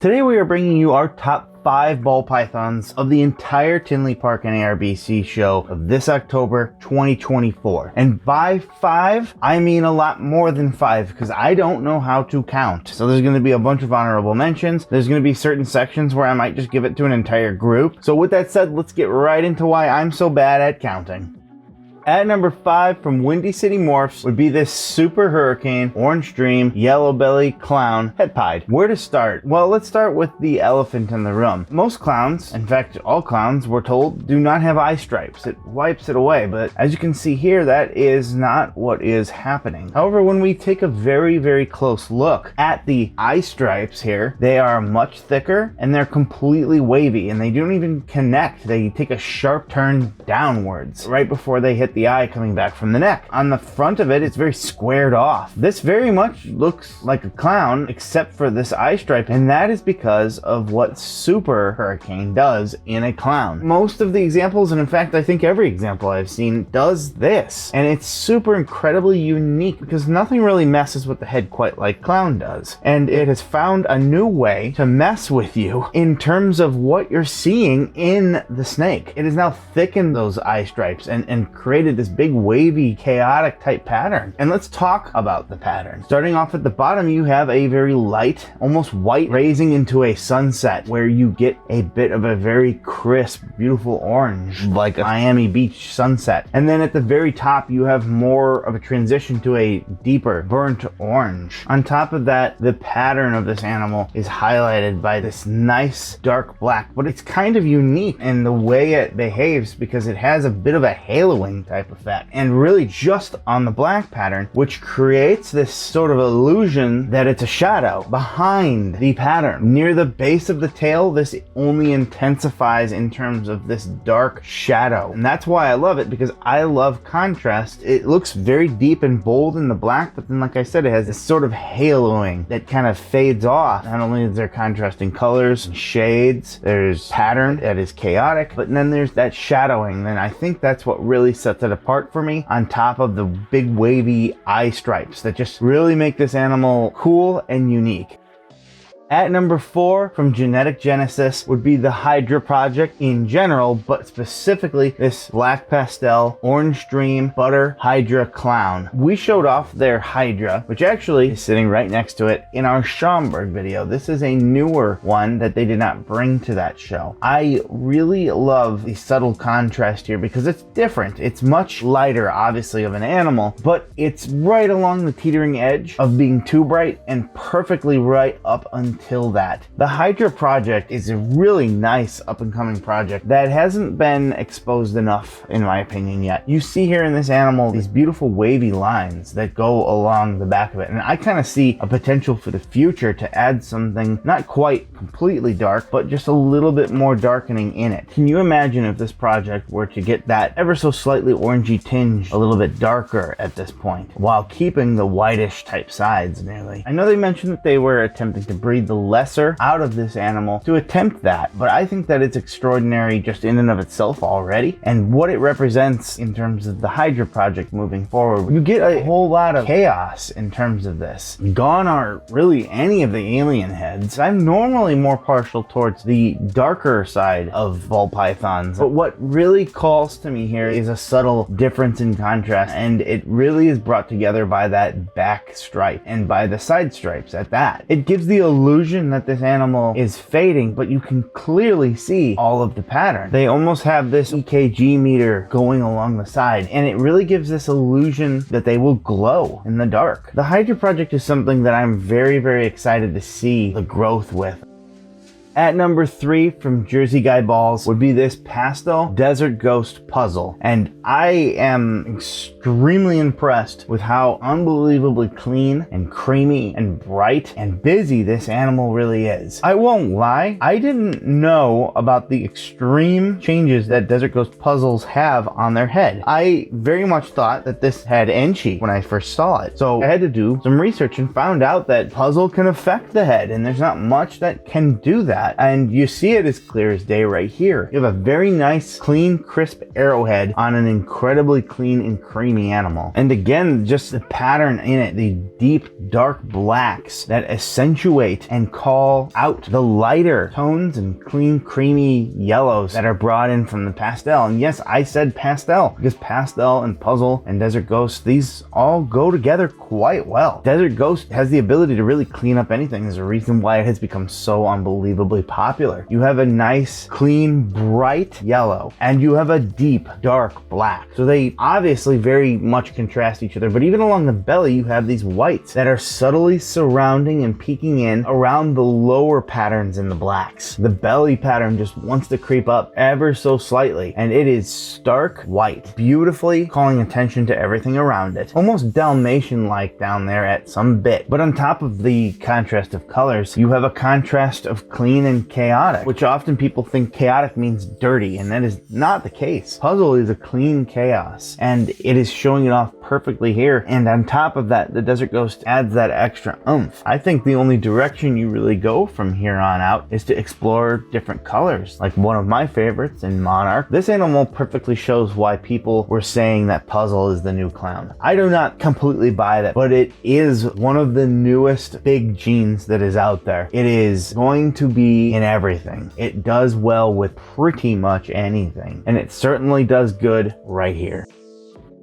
Today we are bringing you our top 5 ball pythons of the entire Tinley Park NARBC show of this October 2024. And by 5, I mean a lot more than 5 because I don't know how to count. So there's going to be a bunch of honorable mentions. There's going to be certain sections where I might just give it to an entire group. So with that said, let's get right into why I'm so bad at counting. At number 5 from Windy City Morphs would be this Super Hurricane Orange Dream Yellow Belly Clown Het Pied. Where to start? Well, let's start with the elephant in the room. Most clowns, in fact all clowns, we're told, do not have eye stripes. It wipes it away, but as you can see here, that is not what is happening. However, when we take a very close look at the eye stripes here, they are much thicker and they're completely wavy and they don't even connect. They take a sharp turn downwards right before they hit the eye coming back from the neck. On the front of it, it's very squared off. This very much looks like a clown except for this eye stripe, and that is because of what Super Hurricane does in a clown. Most of the examples, and in fact I think every example I've seen, does this, and it's super incredibly unique because nothing really messes with the head quite like clown does, and it has found a new way to mess with you in terms of what you're seeing in the snake. It has now thickened those eye stripes and created this big wavy chaotic type pattern. And let's talk about the pattern. Starting off at the bottom, you have a very light, almost white, raising into a sunset where you get a bit of a very crisp, beautiful orange, like a Miami Beach sunset. And then at the very top, you have more of a transition to a deeper burnt orange. On top of that, the pattern of this animal is highlighted by this nice dark black, but it's kind of unique in the way it behaves because it has a bit of a haloing type effect, and really just on the black pattern, which creates this sort of illusion that it's a shadow behind the pattern. Near the base of the tail, this only intensifies in terms of this dark shadow, and that's why I love it, because I love contrast. It looks very deep and bold in the black, but then like I said, it has this sort of haloing that kind of fades off. Not only is there contrasting colors and shades, there's pattern that is chaotic, but then there's that shadowing, and I think that's what really sets it apart for me, on top of the big wavy eye stripes that just really make this animal cool and unique. At number 4 from Genetic Genesis would be the Hydra Project in general, but specifically this Black Pastel Orange Dream Butter Hydra Clown. We showed off their Hydra, which actually is sitting right next to it in our Schaumburg video. This is a newer one that they did not bring to that show. I really love the subtle contrast here because it's different. It's much lighter, obviously, of an animal, but it's right along the teetering edge of being too bright and perfectly right up until that. The Hydra Project is a really nice up-and-coming project that hasn't been exposed enough, in my opinion, yet. You see here in this animal these beautiful wavy lines that go along the back of it, and I kind of see a potential for the future to add something not quite completely dark, but just a little bit more darkening in it. Can you imagine if this project were to get that ever so slightly orangey tinge a little bit darker at this point, while keeping the whitish type sides nearly? I know they mentioned that they were attempting to breed the lesser out of this animal to attempt that, but I think that it's extraordinary just in and of itself already, and what it represents in terms of the Hydra Project moving forward. You get a whole lot of chaos in terms of this. Gone are really any of the alien heads. I'm normally more partial towards the darker side of ball pythons, but what really calls to me here is a subtle difference in contrast, and it really is brought together by that back stripe and by the side stripes at that. It gives the illusion that this animal is fading, but you can clearly see all of the pattern. They almost have this EKG meter going along the side, and it really gives this illusion that they will glow in the dark. The Hydra Project is something that I'm very excited to see the growth with. At number 3 from Jersey Guy Balls would be this Pastel Desert Ghost Puzzle, and I am extremely impressed with how unbelievably clean and creamy and bright and busy this animal really is. I won't lie, I didn't know about the extreme changes that Desert Ghost puzzles have on their head. I very much thought that this had Enchi when I first saw it, so I had to do some research and found out that puzzle can affect the head, and there's not much that can do that. that. And you see it as clear as day right here. You have a very nice, clean, crisp arrowhead on an incredibly clean and creamy animal. And again, just the pattern in it, the deep, dark blacks that accentuate and call out the lighter tones and clean, creamy yellows that are brought in from the pastel. And yes, I said pastel because pastel and puzzle and desert ghost, these all go together quite well. Desert ghost has the ability to really clean up anything. There's a reason why it has become so unbelievably popular. You have a nice, clean, bright yellow, and you have a deep, dark black. So they obviously very much contrast each other, but even along the belly, you have these whites that are subtly surrounding and peeking in around the lower patterns in the blacks. The belly pattern just wants to creep up ever so slightly, and it is stark white, beautifully calling attention to everything around it. Almost Dalmatian-like down there at some bit. But on top of the contrast of colors, you have a contrast of clean and chaotic, which often people think chaotic means dirty, and that is not the case. Puzzle is a clean chaos, and it is showing it off perfectly here. And on top of that, the Desert Ghost adds that extra oomph. I think the only direction you really go from here on out is to explore different colors. Like one of my favorites in Monarch, this animal perfectly shows why people were saying that Puzzle is the new clown. I do not completely buy that, but it is one of the newest big genes that is out there. It is going to be in everything. It does well with pretty much anything, and it certainly does good right here.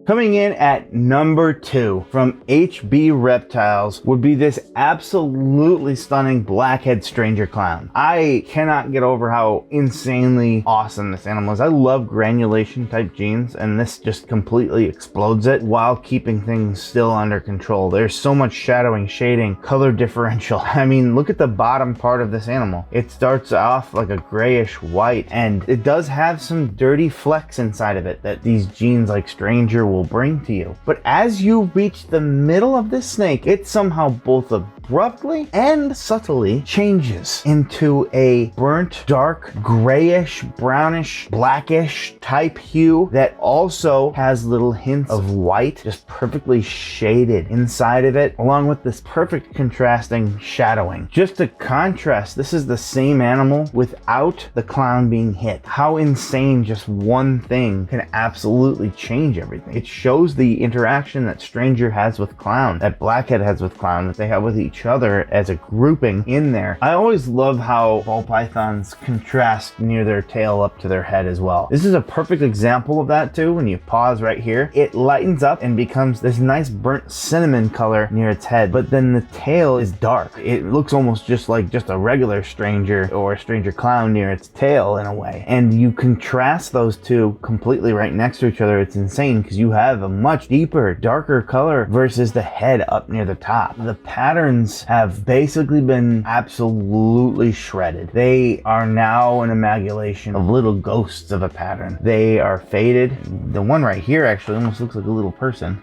Coming in at number 2 from HB Reptiles would be this absolutely stunning blackhead stranger clown. I cannot get over how insanely awesome this animal is. I love granulation type genes, and this just completely explodes it while keeping things still under control. There's so much shadowing, shading, color differential. I mean, look at the bottom part of this animal. It starts off like a grayish white, and it does have some dirty flecks inside of it that these genes like stranger will bring to you. But as you reach the middle of this snake, it somehow both abruptly and subtly changes into a burnt, dark, grayish, brownish, blackish type hue that also has little hints of white just perfectly shaded inside of it, along with this perfect contrasting shadowing. Just to contrast, this is the same animal without the clown being hit. How insane just one thing can absolutely change everything. It shows the interaction that stranger has with clown, that blackhead has with clown, that they have with each other as a grouping in there. I always love how ball pythons contrast near their tail up to their head as well. This is a perfect example of that too. When you pause right here, it lightens up and becomes this nice burnt cinnamon color near its head, but then the tail is dark. It looks almost just like just a regular stranger or a stranger clown near its tail in a way. And you contrast those two completely right next to each other. It's insane because you have a much deeper, darker color versus the head up near the top. The patterns have basically been absolutely shredded. They are now an amalgamation of little ghosts of a pattern. They are faded. The one right here actually almost looks like a little person.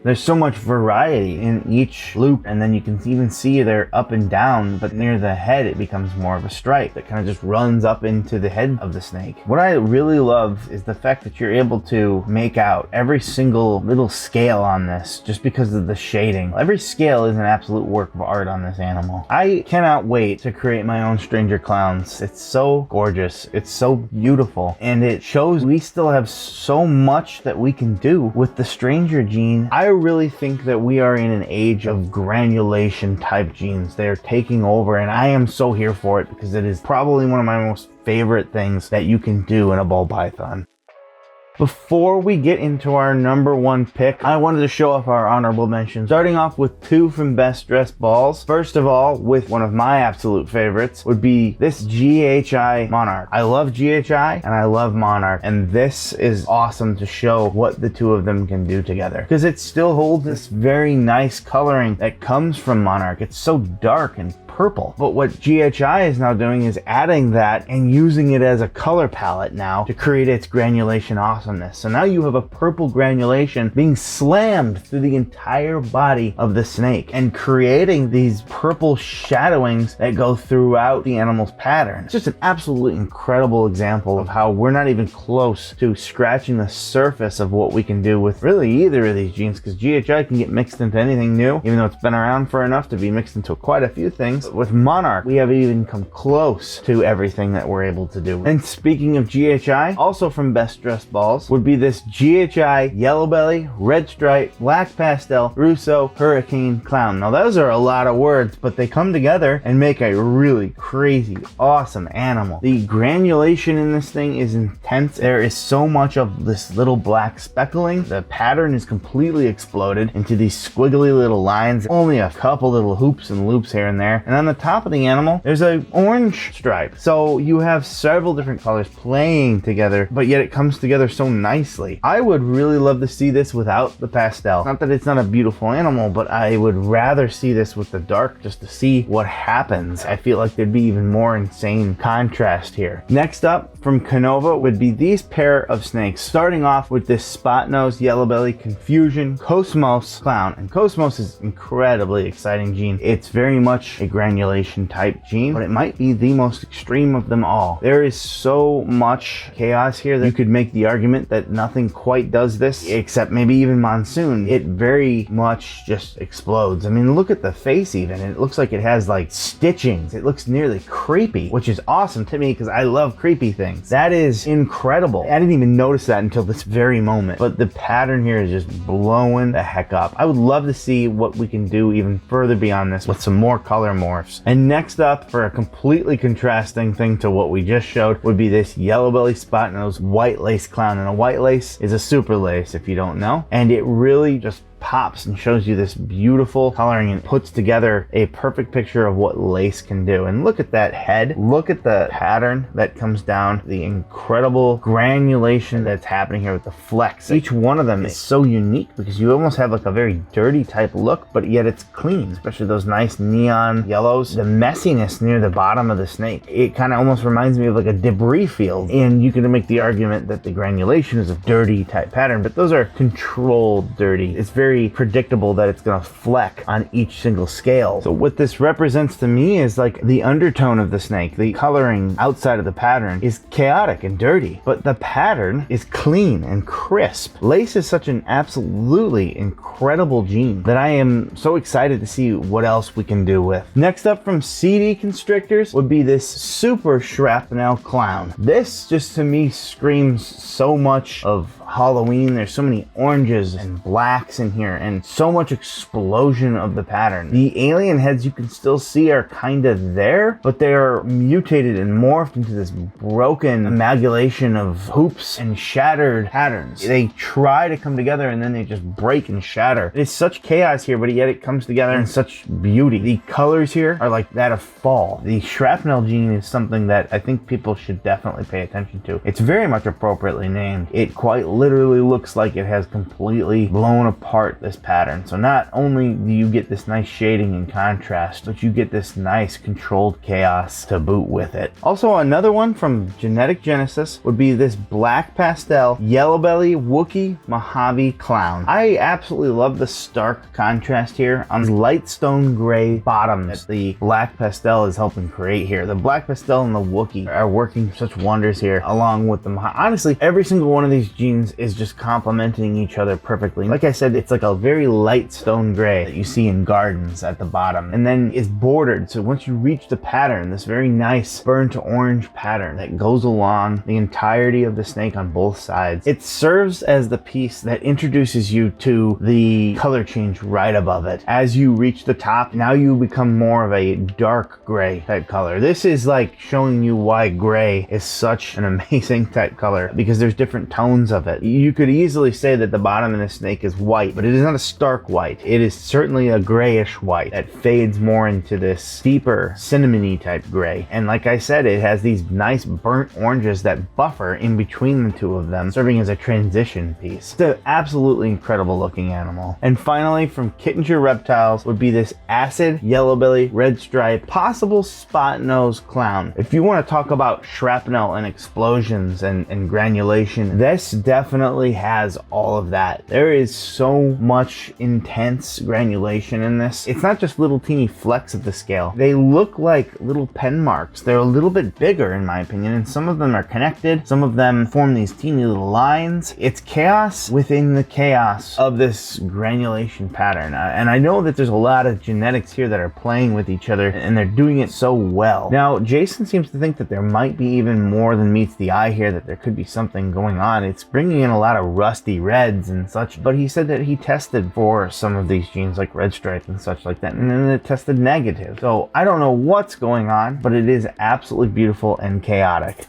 There's so much variety in each loop, and then you can even see they're up and down, but near the head it becomes more of a stripe that kind of just runs up into the head of the snake. What I really love is the fact that you're able to make out every single little scale on this just because of the shading. Every scale is an absolute work of art on this animal. I cannot wait to create my own stranger clowns. It's so gorgeous. It's so beautiful, and it shows we still have so much that we can do with the stranger gene. I really think that we are in an age of granulation type genes. They're taking over, and I am so here for it because it is probably one of my most favorite things that you can do in a ball python. Before we get into our number 1 pick, I wanted to show off our honorable mentions, starting off with 2 from Best Dressed Balls. First of all, with one of my absolute favorites, would be this GHI Monarch. I love GHI and I love Monarch, and this is awesome to show what the two of them can do together, because it still holds this very nice coloring that comes from Monarch. It's so dark and purple, but what GHI is now doing is adding that and using it as a color palette now to create its granulation awesomeness. So now you have a purple granulation being slammed through the entire body of the snake and creating these purple shadowings that go throughout the animal's pattern. It's just an absolutely incredible example of how we're not even close to scratching the surface of what we can do with really either of these genes, because GHI can get mixed into anything new, even though it's been around for enough to be mixed into quite a few things. With Monarch, we have even come close to everything that we're able to do. And speaking of GHI, also from Best Dressed Balls would be this GHI Yellow Belly, Red Stripe, Black Pastel, Russo, Hurricane, Clown. Now those are a lot of words, but they come together and make a really crazy, awesome animal. The granulation in this thing is intense. There is so much of this little black speckling. The pattern is completely exploded into these squiggly little lines, only a couple little hoops and loops here and there. And on the top of the animal, there's an orange stripe. So you have several different colors playing together, but yet it comes together so nicely. I would really love to see this without the pastel. Not that it's not a beautiful animal, but I would rather see this with the dark just to see what happens. I feel like there'd be even more insane contrast here. Next up from Canova would be these pair of snakes, starting off with this spot nose, yellow belly, confusion, Cosmos, clown. And Cosmos is incredibly exciting gene. It's very much a granulation type gene, but it might be the most extreme of them all. There is so much chaos here that you could make the argument that nothing quite does this, except maybe even Monsoon. It very much just explodes. I mean, look at the face even. It looks like it has like stitchings. It looks nearly creepy, which is awesome to me because I love creepy things. That is incredible. I didn't even notice that until this very moment, but the pattern here is just blowing the heck up. I would love to see what we can do even further beyond this with some more color morphs. And next up, for a completely contrasting thing to what we just showed, would be this yellow belly spot nose white lace clown. And a white lace is a super lace if you don't know, and it really just pops and shows you this beautiful coloring and puts together a perfect picture of what lace can do. And look at that head. Look at the pattern that comes down, the incredible granulation that's happening here with the flecks. Each one of them is so unique because you almost have like a very dirty type look, but yet it's clean, especially those nice neon yellows. The messiness near the bottom of the snake, it kind of almost reminds me of like a debris field. And you can make the argument that the granulation is a dirty type pattern, but those are controlled dirty. It's very predictable that it's going to fleck on each single scale. So what this represents to me is like the undertone of the snake. The coloring outside of the pattern is chaotic and dirty, but the pattern is clean and crisp. Lace is such an absolutely incredible gene that I am so excited to see what else we can do with. Next up from CD Constrictors would be this super shrapnel clown. This just to me screams so much of Halloween. There's so many oranges and blacks in here and so much explosion of the pattern. The alien heads you can still see are kind of there, but they're mutated and morphed into this broken amalgamation of hoops and shattered patterns. They try to come together and then they just break and shatter. It's such chaos here, but yet it comes together in such beauty. The colors here are like that of fall. The shrapnel gene is something that I think people should definitely pay attention to. It's very much appropriately named. It quite literally looks like it has completely blown apart this pattern. So not only do you get this nice shading and contrast, but you get this nice controlled chaos to boot with it. Also, another one from Genetic Genesis would be this black pastel yellow belly Wookiee Mojave clown. I absolutely love the stark contrast here on the light stone gray bottoms that the black pastel is helping create here. The black pastel and the Wookiee are working such wonders here along with the honestly, every single one of these genes is just complementing each other perfectly. Like I said, it's like a very light stone gray that you see in gardens at the bottom, and then it's bordered. So once you reach the pattern, this very nice burnt orange pattern that goes along the entirety of the snake on both sides, it serves as the piece that introduces you to the color change right above it. As you reach the top, now you become more of a dark gray type color. This is like showing you why gray is such an amazing type color, because there's different tones of it. You could easily say that the bottom of the snake is white, but it is not a stark white. It is certainly a grayish white that fades more into this deeper cinnamony type gray. And like I said, it has these nice burnt oranges that buffer in between the two of them, serving as a transition piece. It's an absolutely incredible looking animal. And finally, from Kittinger Reptiles would be this acid yellow belly red stripe possible spot nose clown. If you want to talk about shrapnel and explosions and granulation, this definitely definitely has all of that. There is so much intense granulation in this. It's not just little teeny flecks of the scale. They look like little pen marks. They're a little bit bigger in my opinion, and some of them are connected. Some of them form these teeny little lines. It's chaos within the chaos of this granulation pattern. And I know that there's a lot of genetics here that are playing with each other, and they're doing it so well. Now, Jason seems to think that there might be even more than meets the eye here, that there could be something going on. It's bringing in a lot of rusty reds and such, but he said that he tested for some of these genes like red stripe and such like that, and then it tested negative. So I don't know what's going on, but it is absolutely beautiful and chaotic.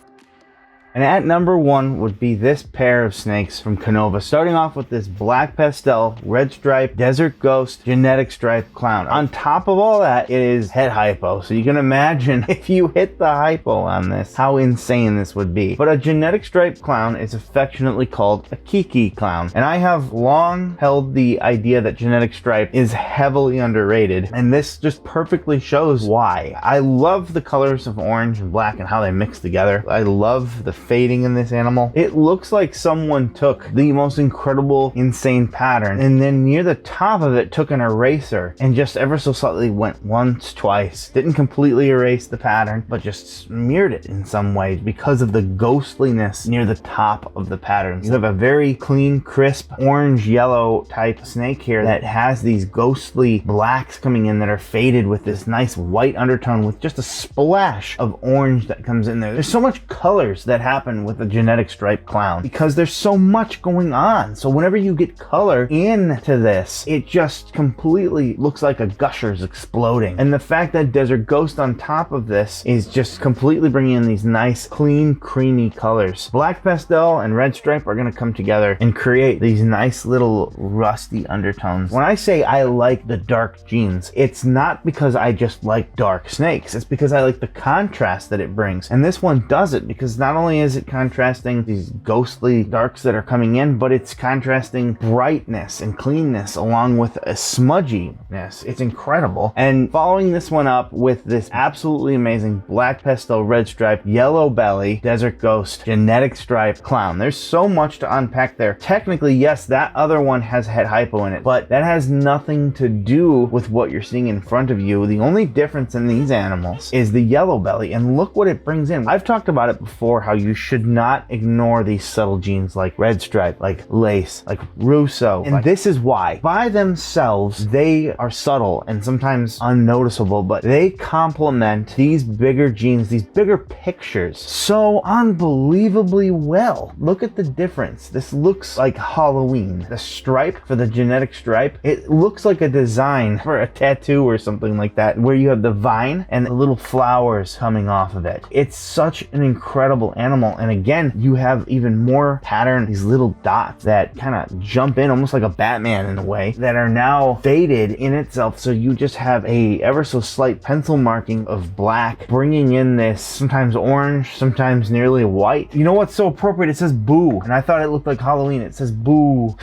And at number 1 would be this pair of snakes from Canova, starting off with this black pastel, red stripe, desert ghost, genetic stripe clown. On top of all that, it is het hypo. So you can imagine if you hit the hypo on this, how insane this would be. But a genetic stripe clown is affectionately called a kiki clown. And I have long held the idea that genetic stripe is heavily underrated. And this just perfectly shows why. I love the colors of orange and black and how they mix together. I love the fading in this animal. It looks like someone took the most incredible, insane pattern, and then near the top of it took an eraser and just ever so slightly went once, twice. Didn't completely erase the pattern, but just smeared it in some way because of the ghostliness near the top of the pattern. You have a very clean, crisp, orange-yellow type snake here that has these ghostly blacks coming in that are faded with this nice white undertone with just a splash of orange that comes in there. There's so much colors that happen with a genetic stripe clown because there's so much going on. So whenever you get color into this, it just completely looks like a gusher's exploding. And the fact that Desert Ghost on top of this is just completely bringing in these nice, clean, creamy colors. Black pastel and red stripe are going to come together and create these nice little rusty undertones. When I say I like the dark genes, it's not because I just like dark snakes. It's because I like the contrast that it brings. And this one does it because not only is it contrasting these ghostly darks that are coming in, but it's contrasting brightness and cleanness along with a smudginess. It's incredible. And following this one up with this absolutely amazing black pastel, red stripe, yellow belly, desert ghost, genetic stripe clown. There's so much to unpack there. Technically, yes, that other one has het hypo in it, but that has nothing to do with what you're seeing in front of you. The only difference in these animals is the yellow belly, and look what it brings in. I've talked about it before, how you should not ignore these subtle genes like red stripe, like lace, like Russo. And this is why. By themselves, they are subtle and sometimes unnoticeable, but they complement these bigger genes, these bigger pictures so unbelievably well. Look at the difference. This looks like Halloween. The stripe for the genetic stripe, it looks like a design for a tattoo or something like that, where you have the vine and the little flowers coming off of it. It's such an incredible animal. And again, you have even more pattern, these little dots that kind of jump in almost like a Batman in a way, that are now faded in itself. So you just have a ever so slight pencil marking of black, bringing in this sometimes orange, sometimes nearly white. You know what's so appropriate? It says boo. And I thought it looked like Halloween. It says boo.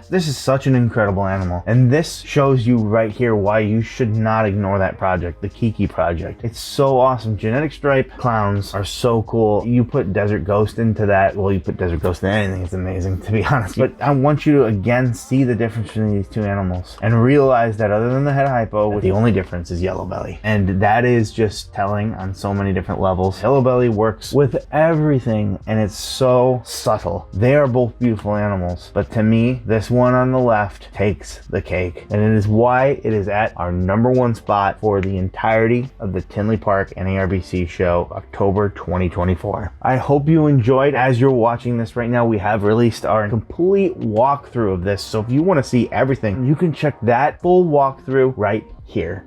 This is such an incredible animal. And this shows you right here why you should not ignore that project, the Kiki project. It's so awesome. Genetic stripe clowns are so cool. You put Desert Ghost into that, well, you put Desert Ghost in anything, it's amazing, to be honest. But I want you to again see the difference between these two animals and realize that other than the het hypo, the only difference is yellow belly. And that is just telling on so many different levels. Yellow belly works with everything and it's so subtle. They are both beautiful animals, but to me, this one on the left takes the cake. And it is why it is at our #1 spot for the entirety of the Tinley Park NARBC show, October 2024. I hope you enjoyed. As you're watching this right now, we have released our complete walkthrough of this. So if you want to see everything, you can check that full walkthrough right here.